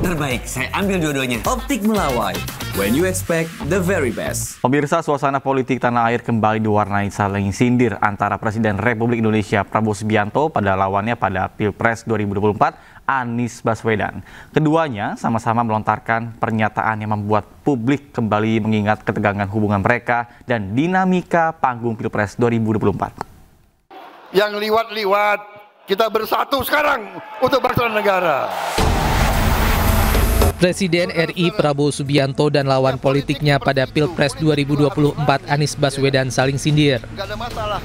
Terbaik, saya ambil dua-duanya. Optik Melawai, when you expect the very best. Pemirsa, suasana politik tanah air kembali diwarnai saling sindir antara Presiden Republik Indonesia Prabowo Subianto pada lawannya pada Pilpres 2024, Anies Baswedan. Keduanya sama-sama melontarkan pernyataan yang membuat publik kembali mengingat ketegangan hubungan mereka dan dinamika panggung Pilpres 2024. Yang liwat-liwat, kita bersatu sekarang untuk bangsa dan negara. Presiden RI Prabowo Subianto dan lawan politiknya pada Pilpres 2024 Anies Baswedan saling sindir. Nggak ada masalah.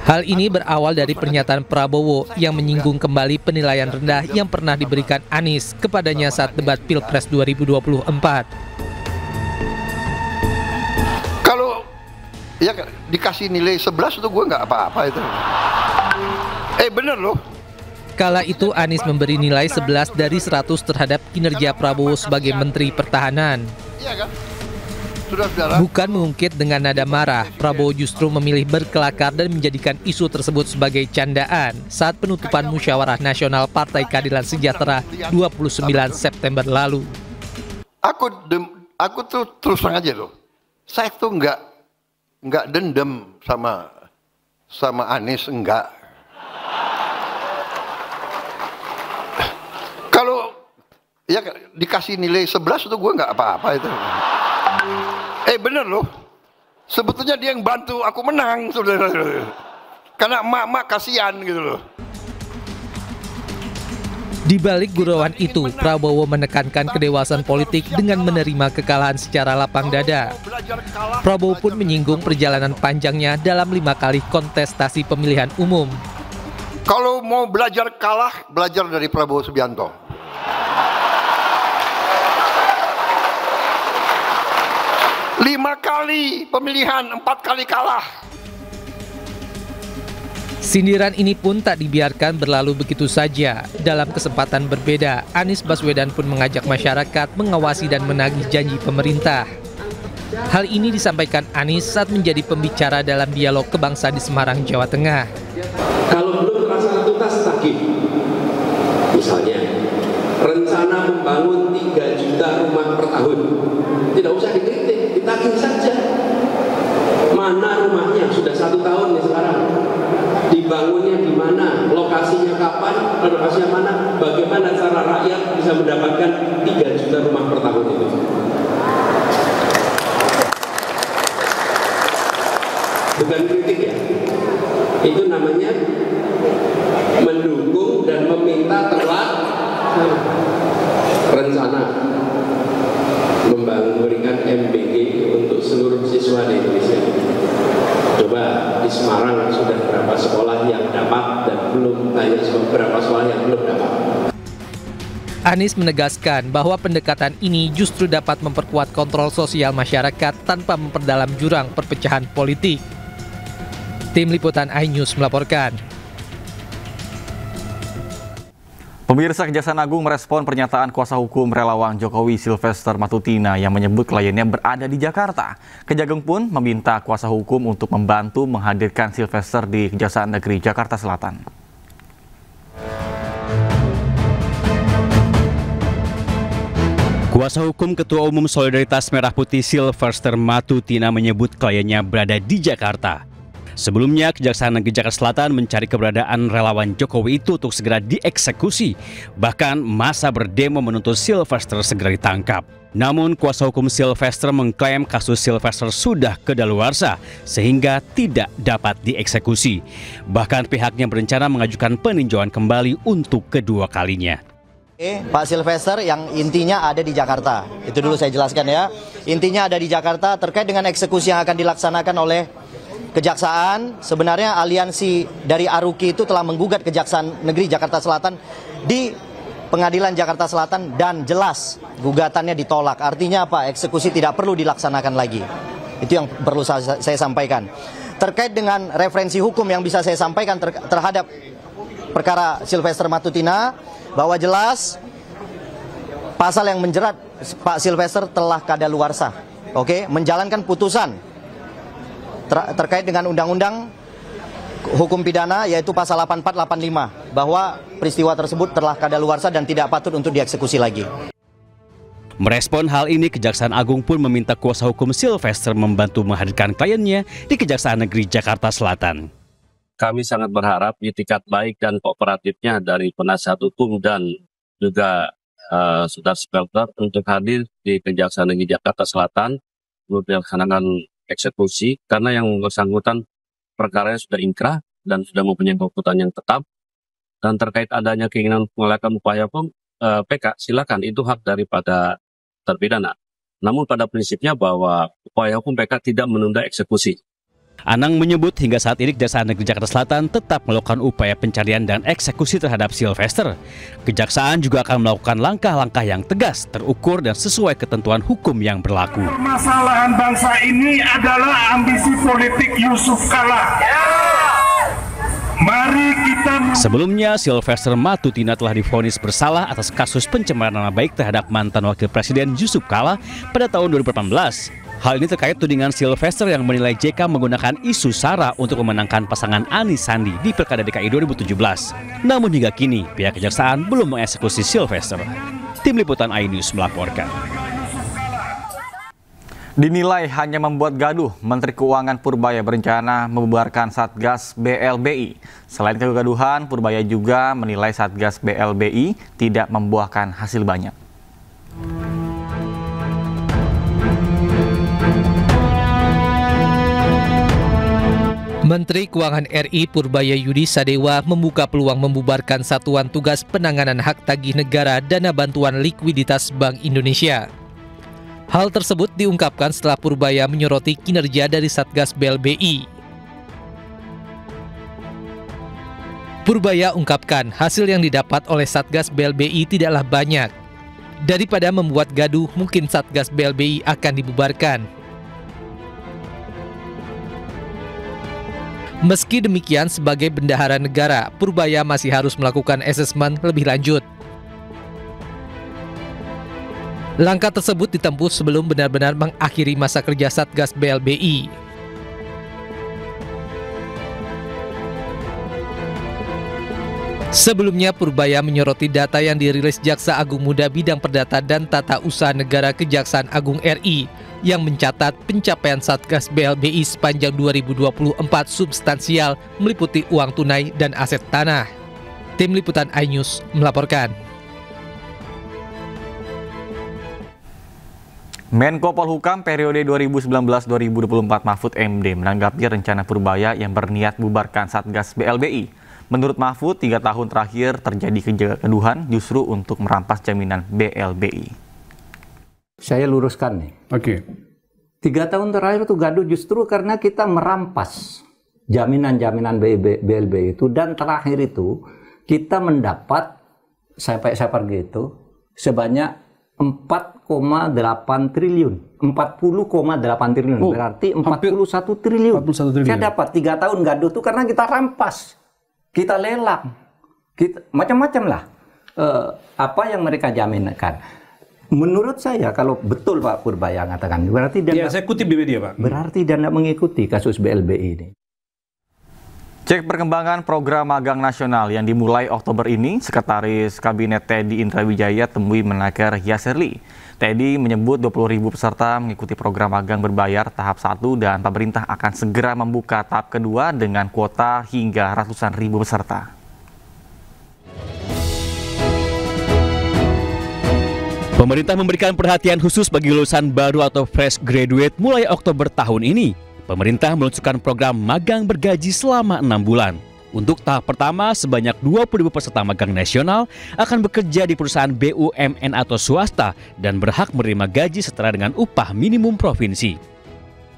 Hal ini berawal dari pernyataan Prabowo yang menyinggung kembali penilaian rendah yang pernah diberikan Anies kepadanya saat debat Pilpres 2024. Kalau ya dikasih nilai 11 itu gue nggak apa-apa itu. Bener loh. Kala itu Anies memberi nilai 11 dari 100 terhadap kinerja Prabowo sebagai Menteri Pertahanan. Iya kan? Sudah. Bukan mengungkit dengan nada marah, Prabowo justru memilih berkelakar dan menjadikan isu tersebut sebagai candaan saat penutupan Musyawarah Nasional Partai Keadilan Sejahtera 29 September lalu. Aku tuh terus terang aja loh. Saya tuh nggak dendam sama Anies, enggak. Kalau ya dikasih nilai 11 itu gue nggak apa-apa itu. Bener loh. Sebetulnya dia yang bantu aku menang, saudara. Karena emak-emak kasihan gitu loh. Di balik gurauan itu, Prabowo menekankan kedewasaan politik dengan menerima kekalahan secara lapang dada. Prabowo pun menyinggung perjalanan panjangnya dalam 5 kali kontestasi pemilihan umum. Kalau mau belajar kalah, belajar dari Prabowo Subianto. 5 kali pemilihan, 4 kali kalah. Sindiran ini pun tak dibiarkan berlalu begitu saja. Dalam kesempatan berbeda, Anies Baswedan pun mengajak masyarakat mengawasi dan menagih janji pemerintah. Hal ini disampaikan Anies saat menjadi pembicara dalam dialog kebangsaan di Semarang, Jawa Tengah. Kalau belum terlaksana tuntas, tagih. Misalnya, rencana membangun 3 juta rumah per tahun. Tidak usah dikritik, ditagih saja. Mana rumahnya? Sudah 1 tahun nih sekarang. Dibangunnya di mana? Lokasinya kapan? Lokasinya mana? Bagaimana cara rakyat bisa mendapatkan 3 juta rumah per tahun itu? Bukan kritik ya. Itu namanya mendukung dan meminta rencana memberikan MBG untuk seluruh siswa di Indonesia. Coba di Semarang sudah berapa sekolah yang dapat dan belum, tanya berapa sekolah yang belum dapat. Anies menegaskan bahwa pendekatan ini justru dapat memperkuat kontrol sosial masyarakat tanpa memperdalam jurang perpecahan politik. Tim Liputan iNews melaporkan. Pemirsa, Kejaksaan Agung merespon pernyataan kuasa hukum relawan Jokowi Sylvester Matutina yang menyebut kliennya berada di Jakarta. Kejagung pun meminta kuasa hukum untuk membantu menghadirkan Sylvester di Kejaksaan Negeri Jakarta Selatan. Kuasa hukum Ketua Umum Solidaritas Merah Putih Sylvester Matutina menyebut kliennya berada di Jakarta. Sebelumnya, Kejaksaan Negeri Jakarta Selatan mencari keberadaan relawan Jokowi itu untuk segera dieksekusi. Bahkan masa berdemo menuntut Sylvester segera ditangkap. Namun, kuasa hukum Sylvester mengklaim kasus Sylvester sudah kedaluarsa sehingga tidak dapat dieksekusi. Bahkan pihaknya berencana mengajukan peninjauan kembali untuk kedua kalinya. Pak Sylvester yang intinya ada di Jakarta. Itu dulu saya jelaskan ya. Intinya ada di Jakarta terkait dengan eksekusi yang akan dilaksanakan oleh Kejaksaan. Sebenarnya aliansi dari Aruki itu telah menggugat Kejaksaan Negeri Jakarta Selatan di Pengadilan Jakarta Selatan dan jelas gugatannya ditolak. Artinya apa? Eksekusi tidak perlu dilaksanakan lagi. Itu yang perlu saya sampaikan. Terkait dengan referensi hukum yang bisa saya sampaikan terhadap perkara Sylvester Matutina, bahwa jelas pasal yang menjerat Pak Sylvester telah kadaluarsa. Menjalankan putusan terkait dengan Undang-Undang hukum pidana yaitu pasal 8485 bahwa peristiwa tersebut telah kadaluarsa dan tidak patut untuk dieksekusi lagi. Merespon hal ini, Kejaksaan Agung pun meminta kuasa hukum Sylvester membantu menghadirkan kliennya di Kejaksaan Negeri Jakarta Selatan. Kami sangat berharap itikat baik dan kooperatifnya dari penasihat hukum dan juga saudara Sylvester untuk hadir di Kejaksaan Negeri Jakarta Selatan untuk melaksanakan eksekusi, karena yang bersangkutan perkaranya sudah inkrah dan sudah mempunyai tuntutan yang tetap, dan terkait adanya keinginan melakukan upaya hukum PK, silakan, itu hak daripada terpidana. Namun pada prinsipnya bahwa upaya hukum PK tidak menunda eksekusi. Anang menyebut hingga saat ini Kejaksaan Negeri Jakarta Selatan tetap melakukan upaya pencarian dan eksekusi terhadap Sylvester. Kejaksaan juga akan melakukan langkah-langkah yang tegas, terukur dan sesuai ketentuan hukum yang berlaku. Permasalahan bangsa ini adalah ambisi politik Yusuf Kala. Mari kita... Sebelumnya, Sylvester Matutina telah divonis bersalah atas kasus pencemaran nama baik terhadap mantan Wakil Presiden Yusuf Kala pada tahun 2018. Hal ini terkait tudingan Sylvester yang menilai JK menggunakan isu SARA untuk memenangkan pasangan Anies Sandi di Pilkada DKI 2017. Namun hingga kini, pihak Kejaksaan belum mengeksekusi Sylvester. Tim Liputan iNews melaporkan. Dinilai hanya membuat gaduh, Menteri Keuangan Purbaya berencana membubarkan Satgas BLBI. Selain kegaduhan, Purbaya juga menilai Satgas BLBI tidak membuahkan hasil banyak. Menteri Keuangan RI Purbaya Yudi Sadewa membuka peluang membubarkan Satuan Tugas Penanganan Hak Tagih Negara Dana Bantuan Likuiditas Bank Indonesia. Hal tersebut diungkapkan setelah Purbaya menyoroti kinerja dari Satgas BLBI. Purbaya ungkapkan hasil yang didapat oleh Satgas BLBI tidaklah banyak. Daripada membuat gaduh, mungkin Satgas BLBI akan dibubarkan. Meski demikian, sebagai bendahara negara, Purbaya masih harus melakukan asesmen lebih lanjut. Langkah tersebut ditempuh sebelum benar-benar mengakhiri masa kerja Satgas BLBI. Sebelumnya, Purbaya menyoroti data yang dirilis Jaksa Agung Muda Bidang Perdata dan Tata Usaha Negara Kejaksaan Agung RI yang mencatat pencapaian Satgas BLBI sepanjang 2024 substansial meliputi uang tunai dan aset tanah. Tim Liputan iNews melaporkan. Menko Polhukam periode 2019-2024 Mahfud MD menanggapi rencana Purbaya yang berniat bubarkan Satgas BLBI. Menurut Mahfud, 3 tahun terakhir terjadi kegaduhan justru untuk merampas jaminan BLBI. Saya luruskan nih. Oke. 3 tahun terakhir itu gaduh justru karena kita merampas jaminan-jaminan BLBI itu, dan terakhir itu kita mendapat sampai pergi itu sebanyak 4,8 triliun. 40,8 triliun. Berarti 41 triliun. Saya dapat 3 tahun gaduh itu karena kita rampas. Kita lelang. Macam-macam lah. Apa yang mereka jaminkan. Menurut saya, kalau betul Pak Purbaya mengatakan, berarti dia... saya kutip di media, Pak. Berarti dia tidak mengikuti kasus BLBI ini. Cek perkembangan program magang nasional yang dimulai Oktober ini, Sekretaris Kabinet Teddy Indra Wijaya temui Menaker Yasserli. Teddy menyebut 20.000 peserta mengikuti program magang berbayar tahap 1 dan pemerintah akan segera membuka tahap kedua dengan kuota hingga ratusan ribu peserta. Pemerintah memberikan perhatian khusus bagi lulusan baru atau fresh graduate mulai Oktober tahun ini. Pemerintah meluncurkan program magang bergaji selama 6 bulan. Untuk tahap pertama, sebanyak 20.000 peserta magang nasional akan bekerja di perusahaan BUMN atau swasta dan berhak menerima gaji setara dengan upah minimum provinsi.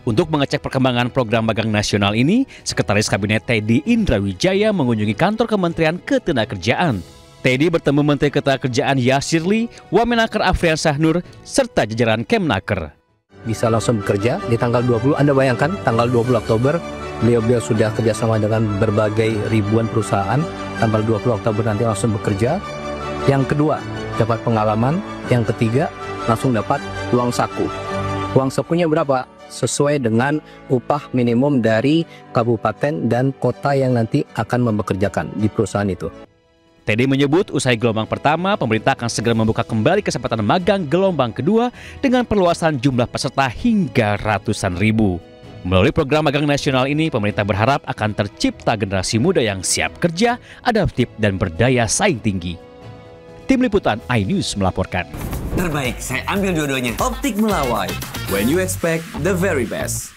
Untuk mengecek perkembangan program magang nasional ini, Sekretaris Kabinet Teddy Indra Wijaya mengunjungi kantor Kementerian Ketenagakerjaan. Teddy bertemu Menteri Ketenagakerjaan Yasserli, Wamenaker Afriansyah Nur, serta jajaran Kemnaker. Bisa langsung bekerja di tanggal 20. Anda bayangkan tanggal 20 Oktober beliau sudah kerjasama dengan berbagai ribuan perusahaan. Tanggal 20 Oktober nanti langsung bekerja. Yang kedua, dapat pengalaman. Yang ketiga, langsung dapat uang saku. Uang sakunya berapa? sesuai dengan upah minimum dari kabupaten dan kota yang nanti akan mempekerjakan di perusahaan itu. TD menyebut usai gelombang pertama, pemerintah akan segera membuka kembali kesempatan magang gelombang kedua dengan perluasan jumlah peserta hingga ratusan ribu. Melalui program magang nasional ini, pemerintah berharap akan tercipta generasi muda yang siap kerja, adaptif, dan berdaya saing tinggi. Tim Liputan iNews melaporkan. Terbaik, saya ambil dua-duanya. Optik Melawai. When you expect the very best.